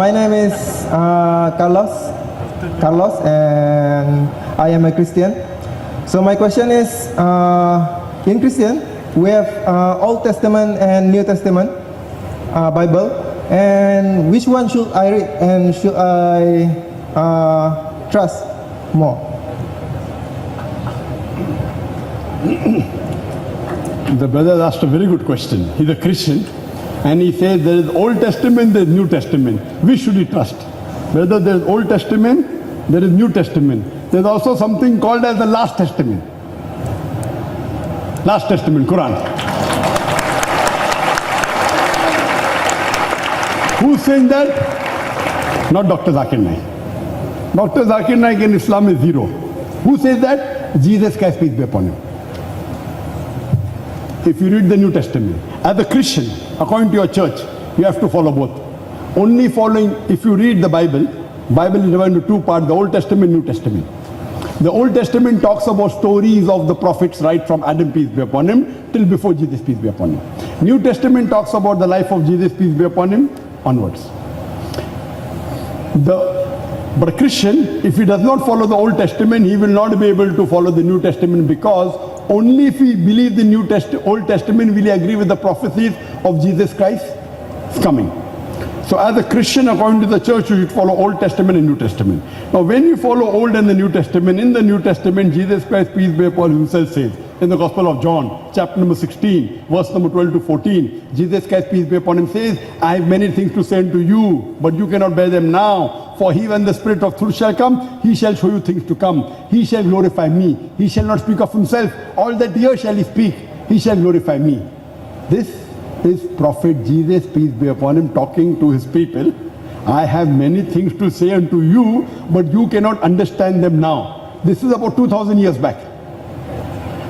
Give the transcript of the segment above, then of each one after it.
My name is Carlos, and I am a Christian. So my question is, in Christian, we have Old Testament and New Testament Bible, and which one should I read and should I trust more? The brother asked a very good question. He's a Christian, and he says there is Old Testament, there is New Testament. Which should he trust? Whether there is Old Testament, there is New Testament. There is also something called as the Last Testament. Last Testament, Quran. Who's saying that? Not Dr. Zakir Naik. Dr. Zakir Naik in Islam is zero. Who says that? Jesus Christ, peace be upon him. If you read the New Testament, as a Christian, according to your church, you have to follow both. Only following, if you read the Bible is divided into two parts, the Old Testament, New Testament. The Old Testament talks about stories of the prophets right from Adam, peace be upon him, till before Jesus, peace be upon him. New Testament talks about the life of Jesus, peace be upon him, onwards. But a Christian, if he does not follow the Old Testament, he will not be able to follow the New Testament, because only if he believes the Old Testament will he agree with the prophecies of Jesus Christ's coming. So as a Christian, according to the church, you should follow Old Testament and New Testament. Now when you follow Old and the New Testament, in the New Testament, Jesus Christ, peace be upon him, himself says, in the Gospel of John, chapter number 16, verse number 12 to 14, Jesus Christ, peace be upon him, says, I have many things to say unto you, but you cannot bear them now. For he, when the Spirit of truth shall come, he shall show you things to come. He shall glorify me. He shall not speak of himself. All that here shall he speak. He shall glorify me. This is Prophet Jesus, peace be upon him, talking to his people. I have many things to say unto you, but you cannot understand them now. This is about 2000 years back.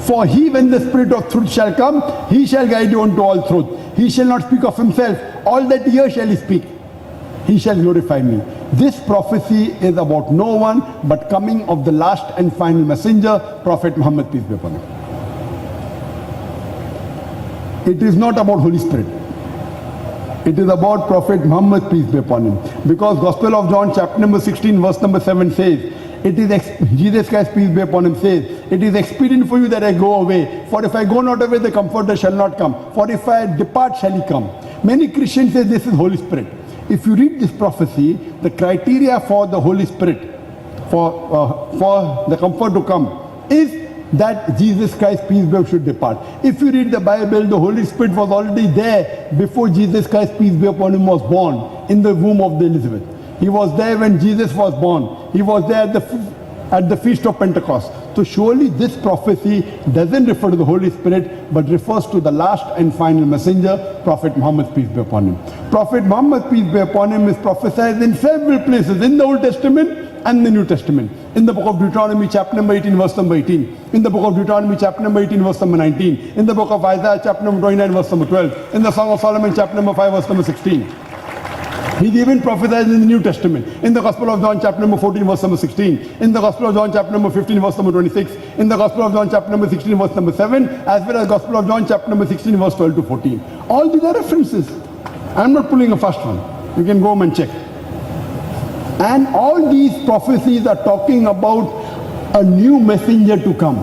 For he, when the Spirit of truth shall come, he shall guide you unto all truth. He shall not speak of himself. All that here shall he speak. He shall glorify me. This prophecy is about no one but coming of the last and final messenger, Prophet Muhammad, peace be upon him. It is not about Holy Spirit. It is about Prophet Muhammad, peace be upon him. Because Gospel of John, chapter number 16, verse number 7 says, Jesus Christ, peace be upon him, says, it is expedient for you that I go away. For if I go not away, the Comforter shall not come. For if I depart, shall he come. Many Christians say this is Holy Spirit. If you read this prophecy, the criteria for the Holy Spirit, for the Comfort to come, is that Jesus Christ, peace be upon him, should depart. If you read the Bible, the Holy Spirit was already there before Jesus Christ, peace be upon him, was born in the womb of the Elizabeth. He was there when Jesus was born. He was there at the Feast of Pentecost. So surely this prophecy doesn't refer to the Holy Spirit, but refers to the last and final messenger, Prophet Muhammad, peace be upon him. Prophet Muhammad, peace be upon him, is prophesied in several places in the Old Testament and the New Testament. In the book of Deuteronomy, chapter number 18, verse number 18. In the book of Deuteronomy, chapter number 18, verse number 19. In the book of Isaiah, chapter number 29, verse number 12. In the Song of Solomon, chapter number 5, verse number 16. He's even prophesied in the New Testament. In the Gospel of John, chapter number 14, verse number 16. In the Gospel of John, chapter number 15, verse number 26. In the Gospel of John, chapter number 16, verse number 7. As well as Gospel of John, chapter number 16, verse 12 to 14. All these are references. I'm not pulling a first one. You can go home and check. And all these prophecies are talking about a new messenger to come.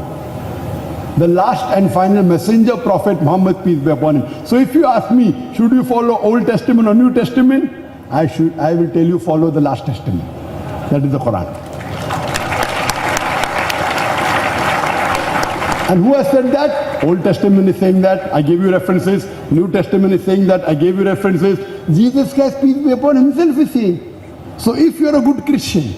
The last and final messenger, Prophet Muhammad, peace be upon him. So if you ask me, should you follow Old Testament or New Testament? I will tell you, follow the last testament. That is the Quran. And who has said that? Old Testament is saying that. I gave you references. New Testament is saying that. I gave you references. Jesus Christ, peace be upon himself, is saying. So if you are a good Christian,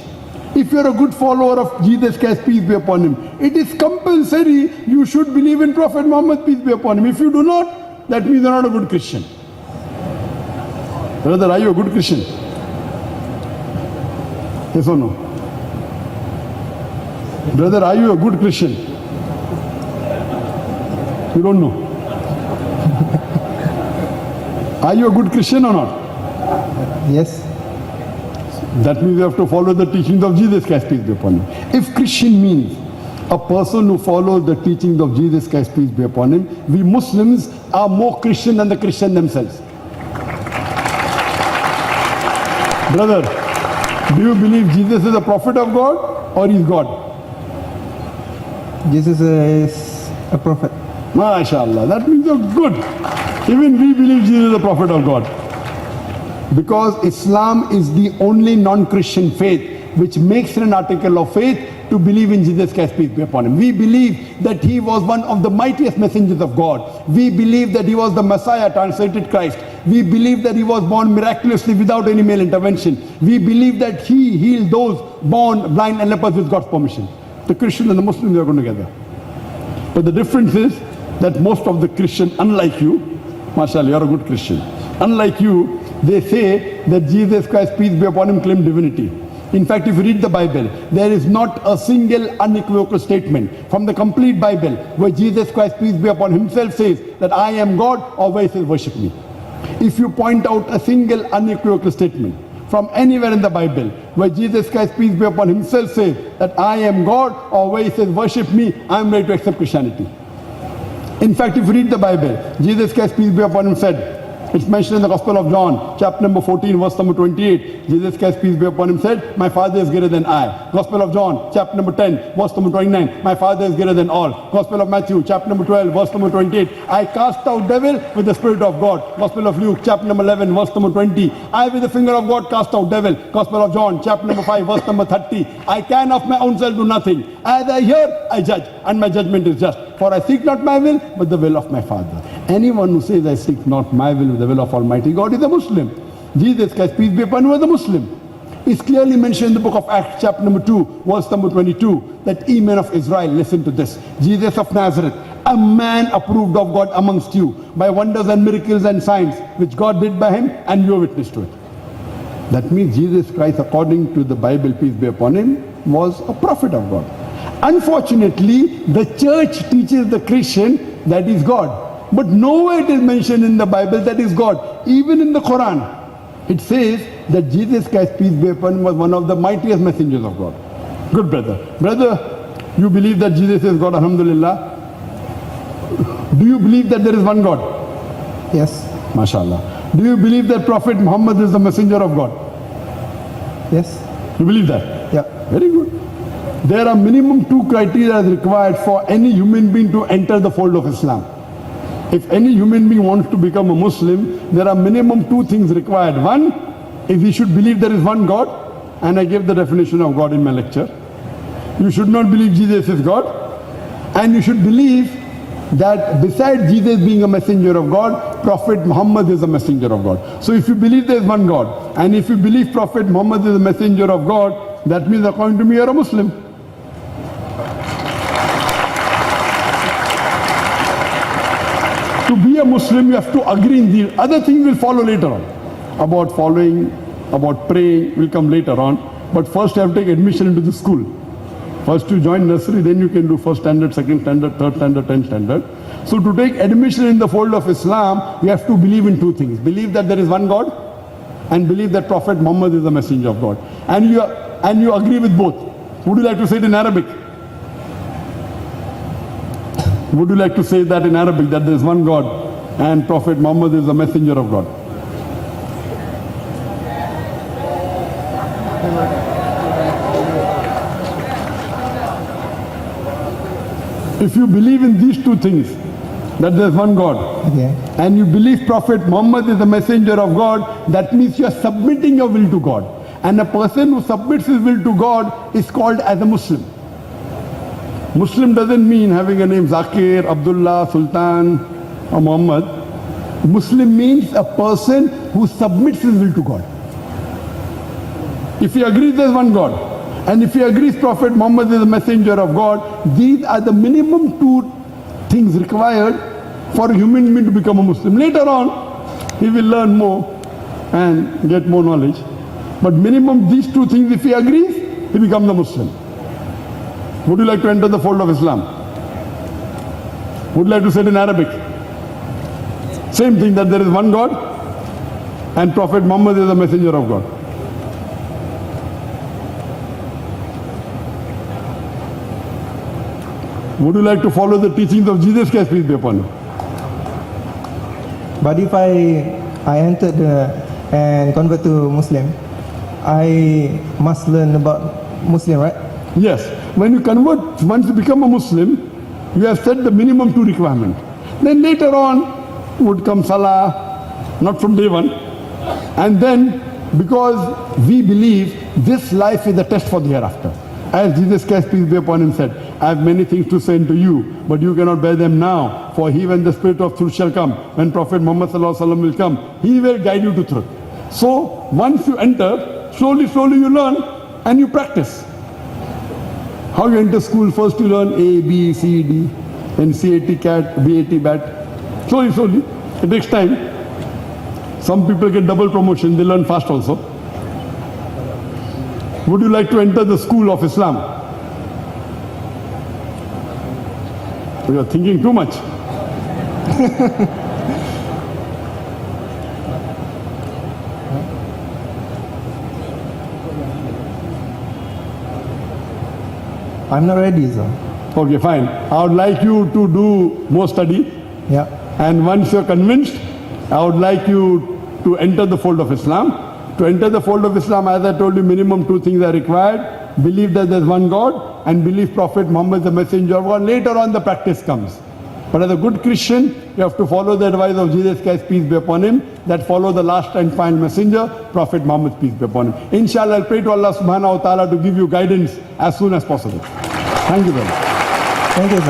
if you are a good follower of Jesus Christ, peace be upon him, it is compulsory you should believe in Prophet Muhammad, peace be upon him. If you do not, that means you are not a good Christian. Brother, are you a good Christian? Yes or no? Brother, are you a good Christian? You don't know. Are you a good Christian or not? Yes. That means you have to follow the teachings of Jesus Christ, peace be upon him. If Christian means a person who follows the teachings of Jesus Christ, peace be upon him, we Muslims are more Christian than the Christian themselves. Brother, do you believe Jesus is a prophet of God or he is God? Jesus is a prophet. MashaAllah, that means you're good. Even we believe Jesus is a prophet of God. Because Islam is the only non-Christian faith which makes it an article of faith to believe in Jesus Christ, peace be upon him. We believe that he was one of the mightiest messengers of God. We believe that he was the Messiah, translated Christ. We believe that he was born miraculously without any male intervention. We believe that he healed those born blind and lepers with God's permission. The Christians and the Muslims, they are going together. But the difference is that most of the Christians, unlike you, mashallah, you are a good Christian. Unlike you, they say that Jesus Christ, peace be upon him, claimed divinity. In fact, if you read the Bible, there is not a single unequivocal statement from the complete Bible where Jesus Christ, peace be upon him, himself says that I am God, or where he says worship me. If you point out a single unequivocal statement from anywhere in the Bible where Jesus Christ, peace be upon him, himself says that I am God, or where he says worship me, I am ready to accept Christianity. In fact, if you read the Bible, Jesus Christ, peace be upon him, said, it's mentioned in the Gospel of John, chapter number 14, verse number 28. Jesus Christ, peace be upon him, said, my Father is greater than I. Gospel of John, chapter number 10, verse number 29. My Father is greater than all. Gospel of Matthew, chapter number 12, verse number 28. I cast out devil with the Spirit of God. Gospel of Luke, chapter number 11, verse number 20. I with the finger of God cast out devil. Gospel of John, chapter number 5, verse number 30. I can of my own self do nothing. As I hear, I judge, and my judgment is just. For I seek not my will, but the will of my Father. Anyone who says, I seek not my will, but the will of Almighty God, is a Muslim. Jesus Christ, peace be upon him, was a Muslim. It's clearly mentioned in the book of Acts, chapter number 2, verse number 22, that ye men of Israel, listen to this. Jesus of Nazareth, a man approved of God amongst you by wonders and miracles and signs, which God did by him, and you are witness to it. That means Jesus Christ, according to the Bible, peace be upon him, was a prophet of God. Unfortunately, the church teaches the Christian that is God. But nowhere it is mentioned in the Bible that is God. Even in the Quran, it says that Jesus Christ, peace be upon him, was one of the mightiest messengers of God. Good brother. Brother, you believe that Jesus is God, alhamdulillah. Do you believe that there is one God? Yes. MashaAllah. Do you believe that Prophet Muhammad is the messenger of God? Yes. You believe that? Yeah. Very good. There are minimum 2 criteria required for any human being to enter the fold of Islam. If any human being wants to become a Muslim, there are minimum 2 things required. One is he should believe there is one God, and I gave the definition of God in my lecture. You should not believe Jesus is God, and you should believe that besides Jesus being a messenger of God, Prophet Muhammad is a messenger of God. So if you believe there is one God, and if you believe Prophet Muhammad is a messenger of God, that means according to me you are a Muslim. To be a Muslim, you have to agree in the other things will follow later on. About following, about praying will come later on. But first you have to take admission into the school. First you join nursery, then you can do first standard, second standard, third standard, 10th standard. So to take admission in the fold of Islam, you have to believe in 2 things. Believe that there is one God, and believe that Prophet Muhammad is the messenger of God. And you agree with both. Would you like to say it in Arabic? Would you like to say that in Arabic, that there is one God and Prophet Muhammad is the messenger of God? If you believe in these 2 things, that there is one God, Okay. and you believe Prophet Muhammad is the messenger of God, that means you are submitting your will to God. And a person who submits his will to God is called as a Muslim. Muslim doesn't mean having a name Zakir, Abdullah, Sultan or Muhammad. Muslim means a person who submits his will to God. If he agrees there is one God, and if he agrees Prophet Muhammad is the messenger of God, these are the minimum 2 things required for a human being to become a Muslim. Later on, he will learn more and get more knowledge. But minimum these 2 things, if he agrees, he becomes a Muslim. Would you like to enter the fold of Islam? Would you like to say it in Arabic? Same thing, that there is one God and Prophet Muhammad is the messenger of God. Would you like to follow the teachings of Jesus Christ, peace be upon him? But if I entered and convert to Muslim, I must learn about Muslim, right? Yes. When you convert, once you become a Muslim, you have set the minimum 2 requirement. Then later on would come Salah, not from day one. And then, because we believe this life is a test for the hereafter. As Jesus Christ, peace be upon him, said, I have many things to say unto you, but you cannot bear them now. For he, when the Spirit of truth shall come, when Prophet Muhammad sallallahu alaihi wasallam will come, he will guide you to truth. So, once you enter, slowly you learn and you practice. How you enter school, first you learn A, B, C, D, then CAT, CAT, BAT, BAT. Slowly. It takes time. Some people get double promotion, they learn fast also. Would you like to enter the school of Islam? You are thinking too much. I'm not ready, sir. Okay, fine. I would like you to do more study. Yeah. And once you're convinced, I would like you to enter the fold of Islam. To enter the fold of Islam, as I told you, minimum 2 things are required. Believe that there's one God and believe Prophet Muhammad is the messenger of God. Later on the practice comes. But as a good Christian, you have to follow the advice of Jesus Christ, peace be upon him, that follow the last and final messenger, Prophet Muhammad, peace be upon him. Inshallah, I'll pray to Allah subhanahu wa ta'ala to give you guidance as soon as possible. Thank you very much. Thank you, sir.